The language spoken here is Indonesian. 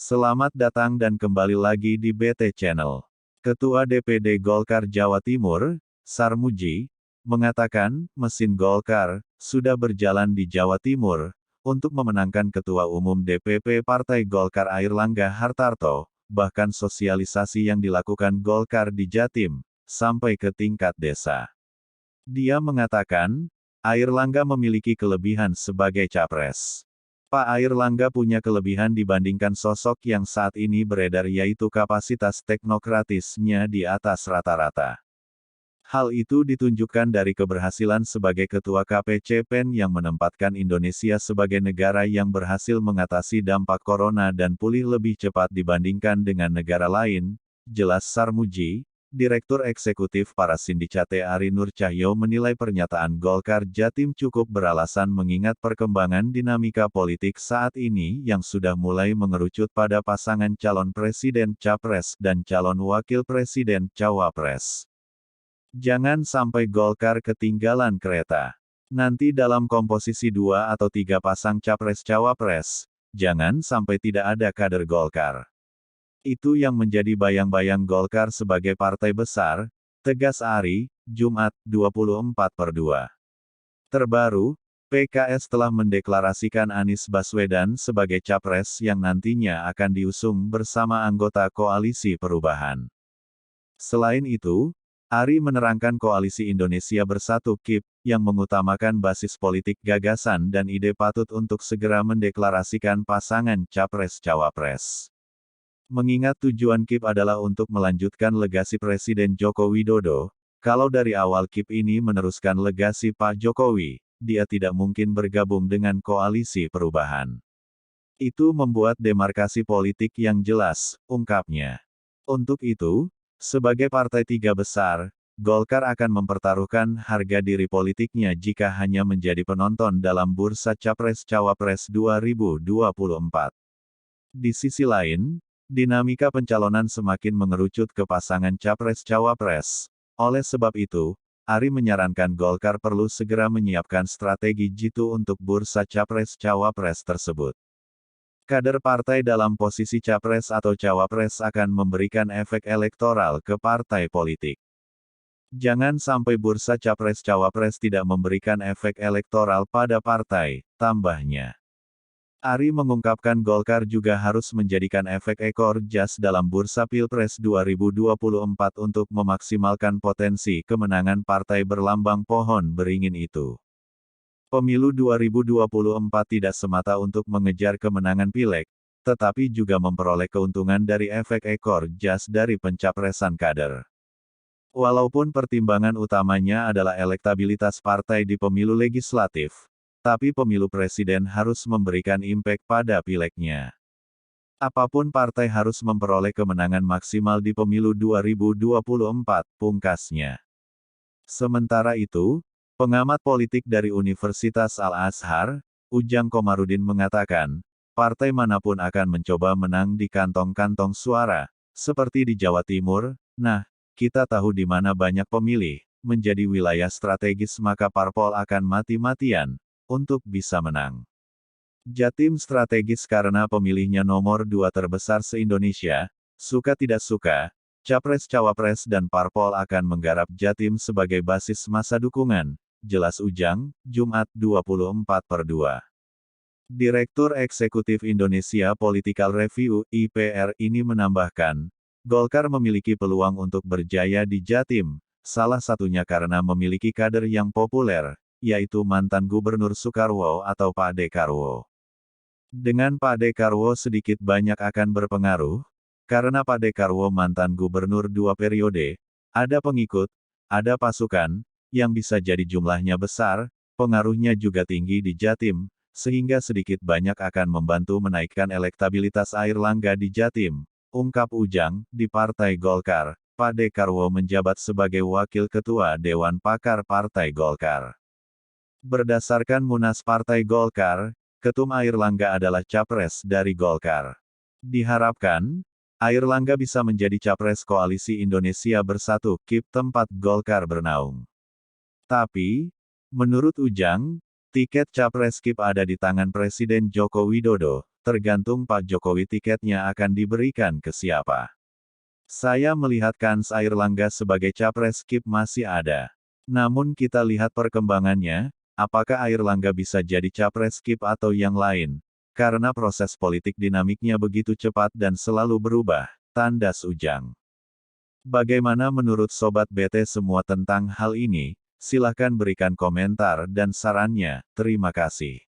Selamat datang dan kembali lagi di BT Channel. Ketua DPD Golkar Jawa Timur, Sarmuji, mengatakan, mesin Golkar, sudah berjalan di Jawa Timur, untuk memenangkan Ketua Umum DPP Partai Golkar Airlangga Hartarto, bahkan sosialisasi yang dilakukan Golkar di Jatim, sampai ke tingkat desa. Dia mengatakan, Airlangga memiliki kelebihan sebagai capres. Pak Airlangga punya kelebihan dibandingkan sosok yang saat ini beredar, yaitu kapasitas teknokratisnya di atas rata-rata. Hal itu ditunjukkan dari keberhasilan sebagai Ketua KPC PEN yang menempatkan Indonesia sebagai negara yang berhasil mengatasi dampak corona dan pulih lebih cepat dibandingkan dengan negara lain, jelas Sarmuji. Direktur Eksekutif Parasindicate Ari Nur Cahyo menilai pernyataan Golkar Jatim cukup beralasan mengingat perkembangan dinamika politik saat ini yang sudah mulai mengerucut pada pasangan calon presiden Capres dan calon wakil presiden Cawapres. Jangan sampai Golkar ketinggalan kereta. Nanti dalam komposisi 2 atau 3 pasang Capres-Cawapres, jangan sampai tidak ada kader Golkar. Itu yang menjadi bayang-bayang Golkar sebagai partai besar, tegas Ari, Jumat, 24/2. Terbaru, PKS telah mendeklarasikan Anies Baswedan sebagai capres yang nantinya akan diusung bersama anggota Koalisi Perubahan. Selain itu, Ari menerangkan Koalisi Indonesia Bersatu KIP, yang mengutamakan basis politik gagasan dan ide patut untuk segera mendeklarasikan pasangan Capres-Cawapres. Mengingat tujuan KIP adalah untuk melanjutkan legasi Presiden Joko Widodo, kalau dari awal KIP ini meneruskan legasi Pak Jokowi, dia tidak mungkin bergabung dengan Koalisi Perubahan. Itu membuat demarkasi politik yang jelas, ungkapnya. Untuk itu, sebagai partai tiga besar, Golkar akan mempertaruhkan harga diri politiknya jika hanya menjadi penonton dalam bursa Capres-Cawapres 2024. Di sisi lain, dinamika pencalonan semakin mengerucut ke pasangan Capres-Cawapres. Oleh sebab itu, Ari menyarankan Golkar perlu segera menyiapkan strategi jitu untuk bursa Capres-Cawapres tersebut. Kader partai dalam posisi Capres atau Cawapres akan memberikan efek elektoral ke partai politik. Jangan sampai bursa Capres-Cawapres tidak memberikan efek elektoral pada partai, tambahnya. Ari mengungkapkan Golkar juga harus menjadikan efek ekor jas dalam bursa Pilpres 2024 untuk memaksimalkan potensi kemenangan partai berlambang pohon beringin itu. Pemilu 2024 tidak semata untuk mengejar kemenangan pileg, tetapi juga memperoleh keuntungan dari efek ekor jas dari pencapresan kader. Walaupun pertimbangan utamanya adalah elektabilitas partai di pemilu legislatif, tapi pemilu presiden harus memberikan impact pada pilegnya. Apapun partai harus memperoleh kemenangan maksimal di pemilu 2024, pungkasnya. Sementara itu, pengamat politik dari Universitas Al-Azhar, Ujang Komarudin mengatakan, partai manapun akan mencoba menang di kantong-kantong suara, seperti di Jawa Timur. Nah, kita tahu di mana banyak pemilih, menjadi wilayah strategis maka parpol akan mati-matian untuk bisa menang. Jatim strategis karena pemilihnya nomor 2 terbesar se-Indonesia, suka tidak suka, Capres-Cawapres dan parpol akan menggarap Jatim sebagai basis massa dukungan, jelas Ujang, Jumat 24/2. Direktur Eksekutif Indonesia Political Review, IPR ini menambahkan, Golkar memiliki peluang untuk berjaya di Jatim, salah satunya karena memiliki kader yang populer, yaitu mantan Gubernur Soekarwo atau Pak Dekarwo. Dengan Pak Dekarwo sedikit banyak akan berpengaruh, karena Pak Dekarwo mantan gubernur 2 periode, ada pengikut, ada pasukan, yang bisa jadi jumlahnya besar, pengaruhnya juga tinggi di Jatim, sehingga sedikit banyak akan membantu menaikkan elektabilitas Airlangga di Jatim, ungkap Ujang. Di Partai Golkar, Pak Dekarwo menjabat sebagai Wakil Ketua Dewan Pakar Partai Golkar. Berdasarkan Munas Partai Golkar, Ketum Airlangga adalah capres dari Golkar. Diharapkan, Airlangga bisa menjadi capres Koalisi Indonesia Bersatu KIP tempat Golkar bernaung. Tapi, menurut Ujang, tiket capres KIP ada di tangan Presiden Joko Widodo, tergantung Pak Jokowi tiketnya akan diberikan ke siapa. Saya melihat kans Airlangga sebagai capres KIP masih ada. Namun kita lihat perkembangannya, apakah Airlangga bisa jadi capres KIP atau yang lain, karena proses politik dinamiknya begitu cepat dan selalu berubah, tandas Ujang. Bagaimana menurut Sobat BT semua tentang hal ini? Silahkan berikan komentar dan sarannya, terima kasih.